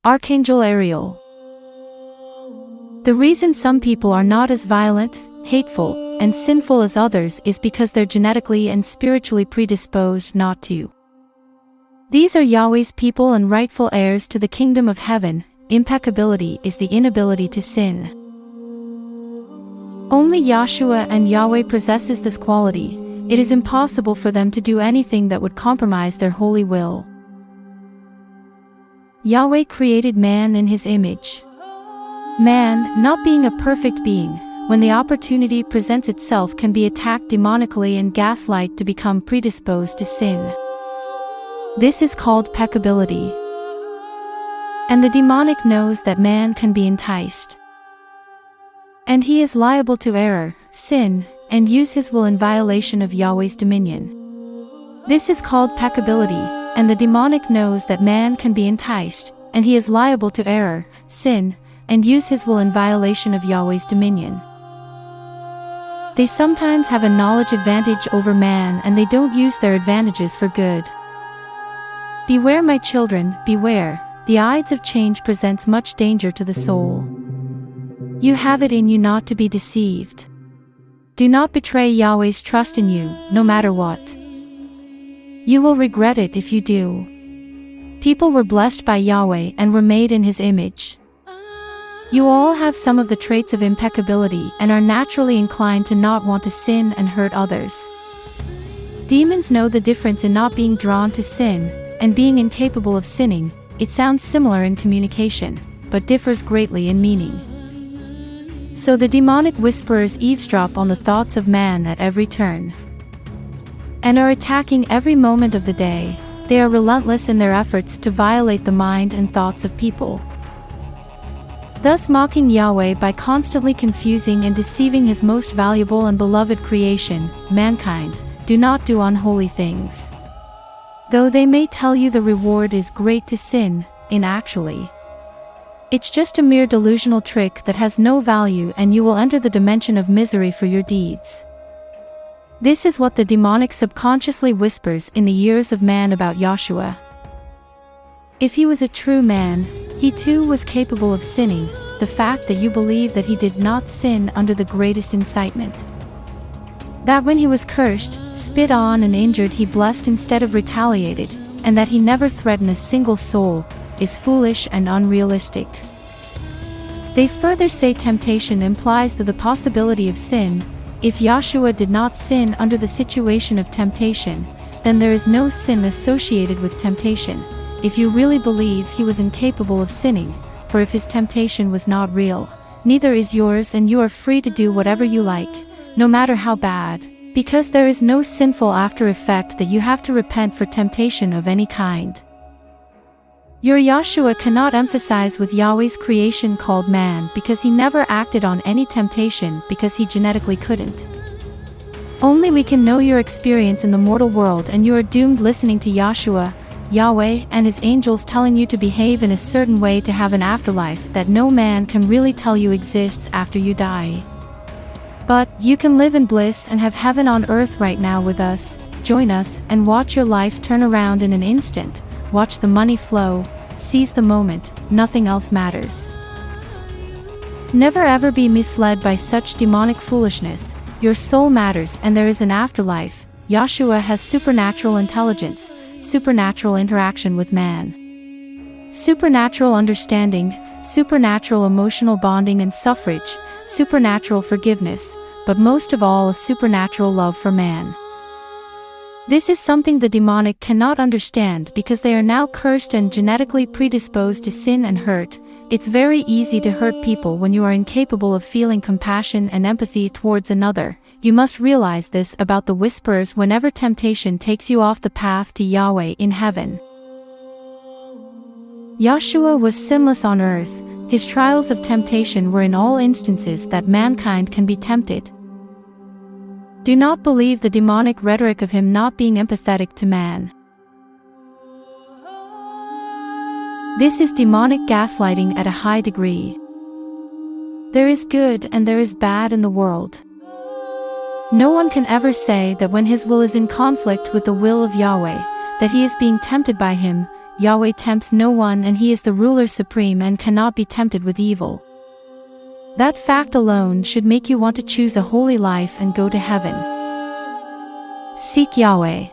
Archangel Ariel. The reason some people are not as violent, hateful, and sinful as others is because they're genetically and spiritually predisposed not to. These are Yahweh's people and rightful heirs to the kingdom of heaven. Impeccability is the inability to sin. Only Yahshua and Yahweh possesses this quality. It is impossible for them to do anything that would compromise their holy will. Yahweh created man in his image. Man, not being a perfect being, when the opportunity presents itself, can be attacked demonically and gaslight to become predisposed to sin. This is called peccability. And the demonic knows that man can be enticed. And he is liable to error, sin, and use his will in violation of Yahweh's dominion. This is called peccability. And the demonic knows that man can be enticed, and he is liable to error, sin, and use his will in violation of Yahweh's dominion. They sometimes have a knowledge advantage over man, and they don't use their advantages for good. Beware, my children, beware. The Ides of change presents much danger to the soul. You have it in you not to be deceived. Do not betray Yahweh's trust in you, no matter what. You will regret it if you do. People were blessed by Yahweh and were made in his image. You all have some of the traits of impeccability and are naturally inclined to not want to sin and hurt others. Demons know the difference in not being drawn to sin and being incapable of sinning. It sounds similar in communication, but differs greatly in meaning. So the demonic whisperers eavesdrop on the thoughts of man at every turn, and are attacking every moment of the day. They are relentless in their efforts to violate the mind and thoughts of people, thus mocking Yahweh by constantly confusing and deceiving his most valuable and beloved creation, mankind. Do not do unholy things. Though they may tell you the reward is great to sin, actually, it's just a mere delusional trick that has no value, and you will enter the dimension of misery for your deeds. This is what the demonic subconsciously whispers in the ears of man about Yahshua. If he was a true man, he too was capable of sinning. The fact that you believe that he did not sin under the greatest incitement, that when he was cursed, spit on and injured he blessed instead of retaliated, and that he never threatened a single soul, is foolish and unrealistic. They further say temptation implies the possibility of sin. If Yahshua did not sin under the situation of temptation, then there is no sin associated with temptation, if you really believe he was incapable of sinning. For if his temptation was not real, neither is yours, and you are free to do whatever you like, no matter how bad, because there is no sinful after effect that you have to repent for temptation of any kind. Your Yahshua cannot emphasize with Yahweh's creation called man, because he never acted on any temptation because he genetically couldn't. Only we can know your experience in the mortal world, and you are doomed listening to Yahshua, Yahweh, and his angels telling you to behave in a certain way to have an afterlife that no man can really tell you exists after you die. But you can live in bliss and have heaven on earth right now with us. Join us and watch your life turn around in an instant. Watch the money flow, seize the moment, nothing else matters. Never ever be misled by such demonic foolishness. Your soul matters, and there is an afterlife. Yahshua has supernatural intelligence, supernatural interaction with man, supernatural understanding, supernatural emotional bonding and suffrage, supernatural forgiveness, but most of all a supernatural love for man. This is something the demonic cannot understand because they are now cursed and genetically predisposed to sin and hurt. It's very easy to hurt people when you are incapable of feeling compassion and empathy towards another. You must realize this about the whisperers whenever temptation takes you off the path to Yahweh in heaven. Yahshua was sinless on earth. His trials of temptation were in all instances that mankind can be tempted. Do not believe the demonic rhetoric of him not being empathetic to man. This is demonic gaslighting at a high degree. There is good and there is bad in the world. No one can ever say that when his will is in conflict with the will of Yahweh, that he is being tempted by him. Yahweh tempts no one, and he is the ruler supreme and cannot be tempted with evil. That fact alone should make you want to choose a holy life and go to heaven. Seek Yahweh.